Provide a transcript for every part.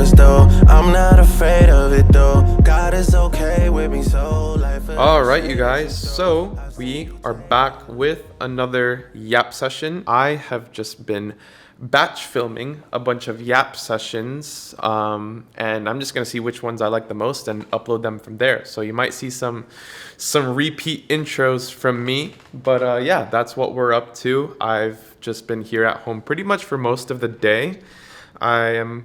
focused though. I'm not afraid of it though. God is okay with me, so life is. All right, you guys. So we are back with another Yap session. I have just been batch filming a bunch of Yap sessions, and I'm just gonna see which ones I like the most and upload them from there. So you might see some repeat intros from me, but yeah, that's what we're up to. I've just been here at home pretty much for most of the day. I am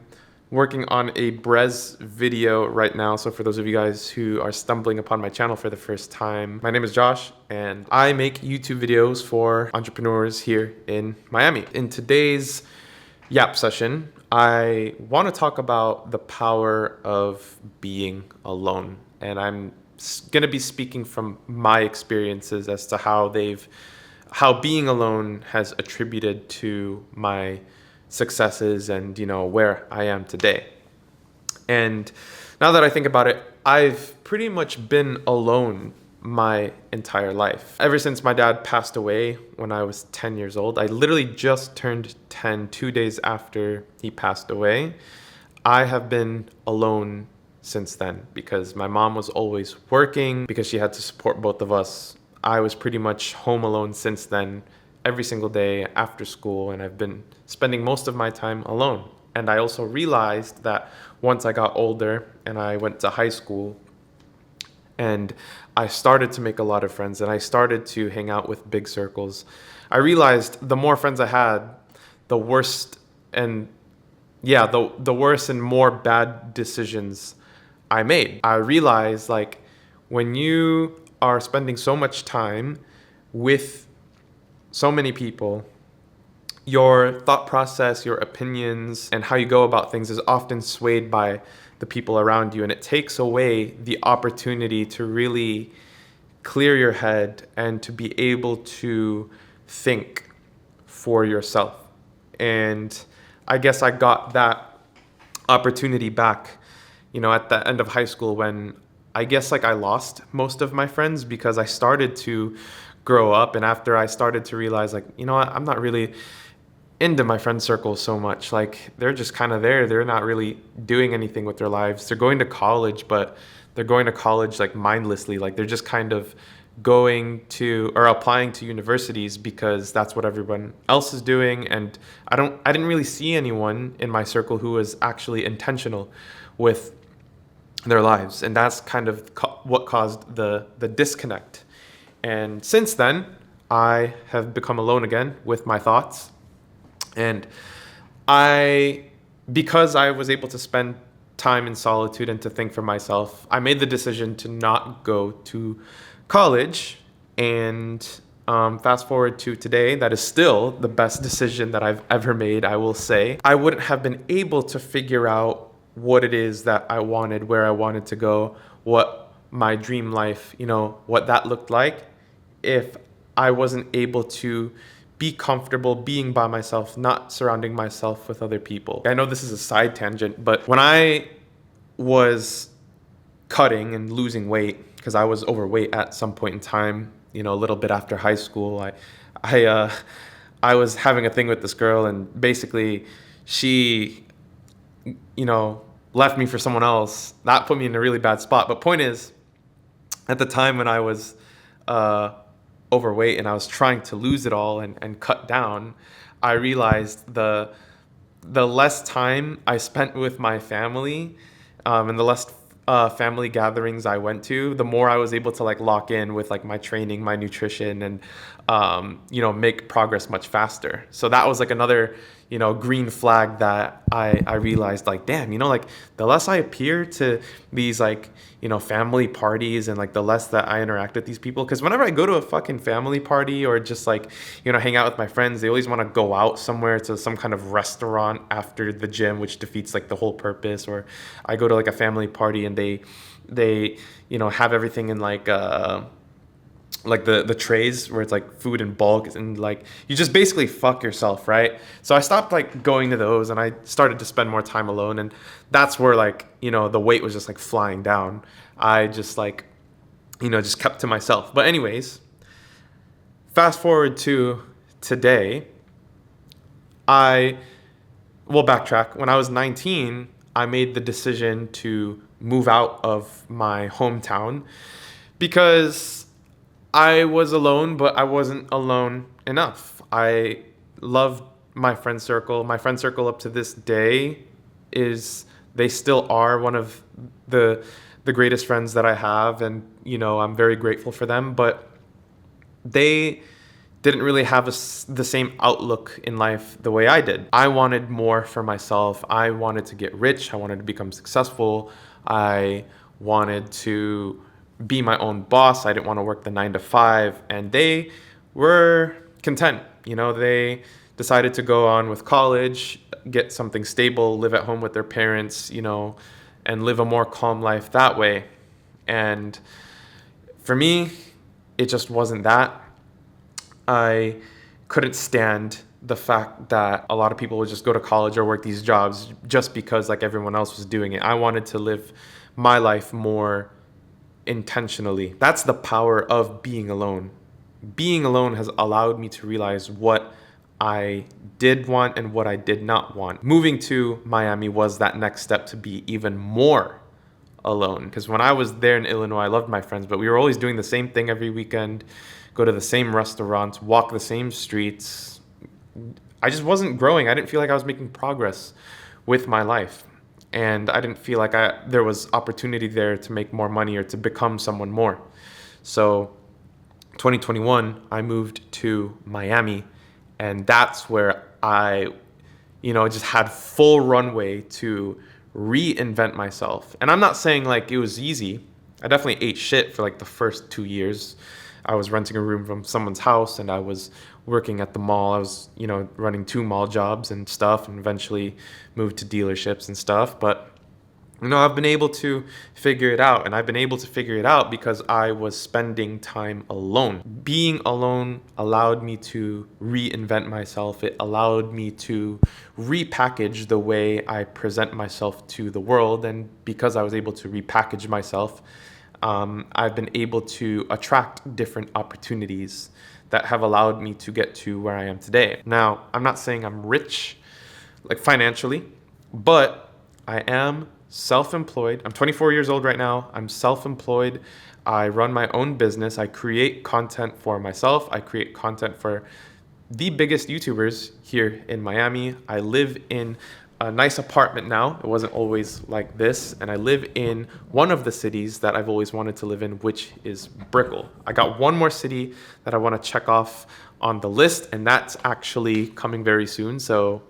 working on a Brez video right now. So for those of you guys who are stumbling upon my channel for the first time, my name is Josh and I make YouTube videos for entrepreneurs here in Miami. In today's Yap session, I want to talk about the power of being alone. And I'm going to be speaking from my experiences as to how being alone has attributed to my successes and where I am today. And now that I think about it, I've pretty much been alone my entire life. Ever since my dad passed away when I was 10 years old, I literally just turned 10 2 days after he passed away. I have been alone since then because my mom was always working because she had to support both of us. I was pretty much home alone since then, every single day after school, and I've been spending most of my time alone. And I also realized that once I got older and I went to high school and I started to make a lot of friends and I started to hang out with big circles, I realized the more friends I had, the worse and more bad decisions I made. I realized, like, when you are spending so much time with so many people, your thought process, your opinions, and how you go about things is often swayed by the people around you, and it takes away the opportunity to really clear your head and to be able to think for yourself. And I guess I got that opportunity back, at the end of high school when I guess I lost most of my friends because I started to grow up, and after I started to realize, I'm not really into my friend circle so much. Like, they're just kind of there. They're not really doing anything with their lives. They're going to college, but they're going to college mindlessly. Like, they're just kind of going to or applying to universities because that's what everyone else is doing. And I didn't really see anyone in my circle who was actually intentional with their lives, and that's kind of what caused the disconnect. And since then, I have become alone again with my thoughts. And because I was able to spend time in solitude and to think for myself, I made the decision to not go to college. And fast forward to today, that is still the best decision that I've ever made, I will say. I wouldn't have been able to figure out what it is that I wanted, where I wanted to go, what my dream life, what that looked like, if I wasn't able to be comfortable being by myself, not surrounding myself with other people. I know this is a side tangent, but when I was cutting and losing weight, because I was overweight at some point in time, a little bit after high school, I was having a thing with this girl, and basically she, left me for someone else. That put me in a really bad spot. But point is, at the time when I was overweight and I was trying to lose it all and cut down, I realized the less time I spent with my family, and the less family gatherings I went to, the more I was able to lock in with my training, my nutrition, and make progress much faster. So that was another green flag that I realized, damn, the less I appear to these family parties and the less that I interact with these people, because whenever I go to a fucking family party or just hang out with my friends, they always want to go out somewhere to some kind of restaurant after the gym, which defeats the whole purpose. Or I go to a family party and they have everything in the trays where it's food in bulk, and you just basically fuck yourself, right? So I stopped going to those, and I started to spend more time alone, and that's where the weight was just flying down. I just just kept to myself. But anyways, fast forward to today, I will backtrack. When I was 19, I made the decision to move out of my hometown because I was alone, but I wasn't alone enough. I loved my friend circle. My friend circle up to this day is they still are one of the greatest friends that I have, and I'm very grateful for them, but they didn't really have the same outlook in life the way I did. I wanted more for myself. I wanted to get rich. I wanted to become successful. I wanted to be my own boss. I didn't want to work the 9 to 5. And they were content. They decided to go on with college, get something stable, live at home with their parents, and live a more calm life that way. And for me, it just wasn't that. I couldn't stand the fact that a lot of people would just go to college or work these jobs just because like everyone else was doing it. I wanted to live my life more intentionally. That's the power of being alone. Being alone has allowed me to realize what I did want and what I did not want. Moving to Miami was that next step to be even more alone. Because when I was there in Illinois, I loved my friends, but we were always doing the same thing every weekend, go to the same restaurants, walk the same streets. I just wasn't growing. I didn't feel like I was making progress with my life. And I didn't feel like there was opportunity there to make more money or to become someone more. So 2021, I moved to Miami, and that's where I, just had full runway to reinvent myself. And I'm not saying like it was easy. I definitely ate shit for like the first 2 years. I was renting a room from someone's house, and I was working at the mall. I was, running 2 mall jobs and stuff, and eventually moved to dealerships and stuff. But, I've been able to figure it out, and I've been able to figure it out because I was spending time alone. Being alone allowed me to reinvent myself. It allowed me to repackage the way I present myself to the world. And because I was able to repackage myself, I've been able to attract different opportunities that have allowed me to get to where I am today. Now, I'm not saying I'm rich, like financially, but I am self-employed. I'm 24 years old right now. I'm self-employed. I run my own business. I create content for myself. I create content for the biggest YouTubers here in Miami. I live in a nice apartment now. It wasn't always like this. And I live in one of the cities that I've always wanted to live in, which is Brickell. I got one more city that I want to check off on the list, and that's actually coming very soon. So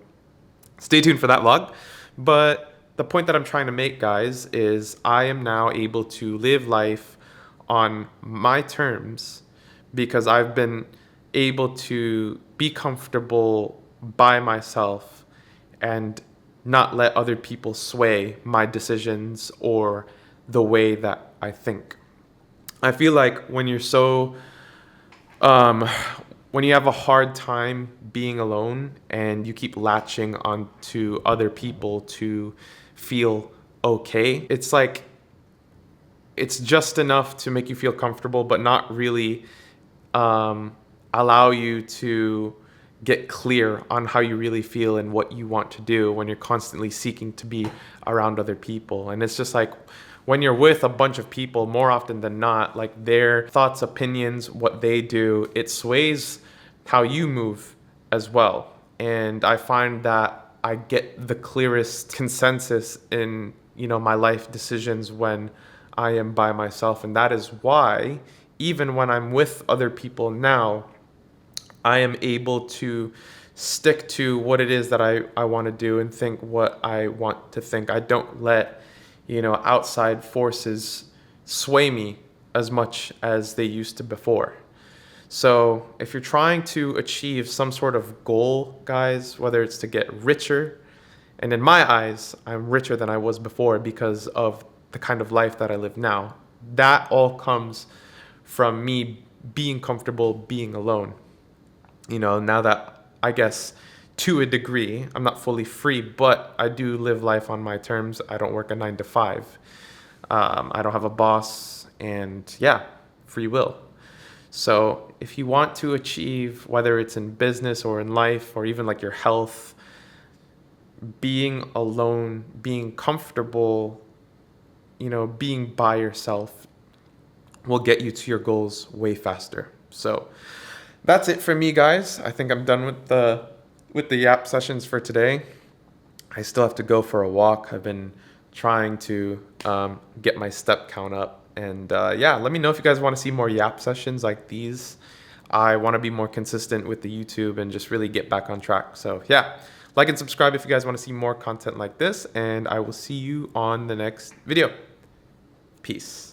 stay tuned for that vlog. But the point that I'm trying to make, guys, is I am now able to live life on my terms because I've been able to be comfortable by myself and not let other people sway my decisions or the way that I think. I feel like when you're when you have a hard time being alone and you keep latching onto other people to feel okay, it's like it's just enough to make you feel comfortable, but not really allow you to get clear on how you really feel and what you want to do when you're constantly seeking to be around other people. And it's just like when you're with a bunch of people, more often than not, like their thoughts, opinions, what they do, it sways how you move as well. And I find that I get the clearest consensus in, my life decisions when I am by myself. And that is why even when I'm with other people now, I am able to stick to what it is that I want to do and think what I want to think. I don't let, outside forces sway me as much as they used to before. So if you're trying to achieve some sort of goal, guys, whether it's to get richer, and in my eyes, I'm richer than I was before because of the kind of life that I live now, that all comes from me being comfortable being alone. Now that I guess to a degree, I'm not fully free, but I do live life on my terms. I don't work a 9 to 5. I don't have a boss, and free will. So if you want to achieve, whether it's in business or in life or even like your health, being alone, being comfortable, being by yourself will get you to your goals way faster. So that's it for me, guys. I think I'm done with the yap sessions for today. I still have to go for a walk. I've been trying to get my step count up. And yeah, let me know if you guys want to see more yap sessions like these. I want to be more consistent with the YouTube and just really get back on track. So yeah, like and subscribe if you guys want to see more content like this. And I will see you on the next video. Peace.